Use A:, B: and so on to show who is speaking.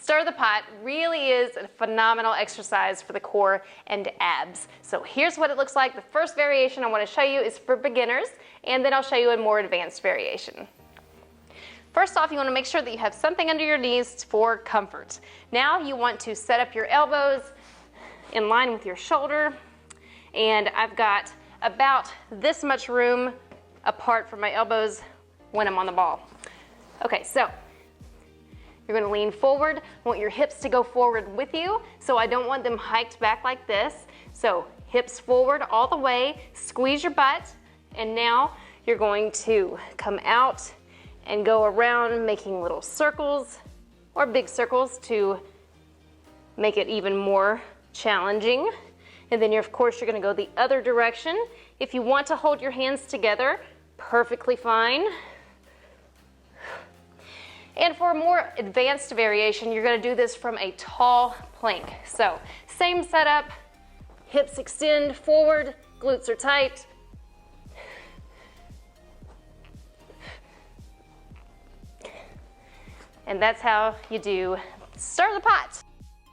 A: Stir the pot really is a phenomenal exercise for the core and abs. So here's what it looks like. The first variation I want to show you is for beginners, and then I'll show you a more advanced variation. First off, you want to make sure that you have something under your knees for comfort. Now you want to set up your elbows in line with your shoulder, and I've got about this much room apart from my elbows when I'm on the ball. Okay, so you're going to lean forward. I want your hips to go forward with you, so I don't want them hiked back like this. So hips forward all the way, squeeze your butt, and now you're going to come out and go around making little circles or big circles to make it even more challenging. And then of course you're going to go the other direction. If you want to hold your hands together, perfectly fine. And for a more advanced variation, you're going to do this from a tall plank. So same setup, hips extend forward, glutes are tight. And that's how you do stir the pot.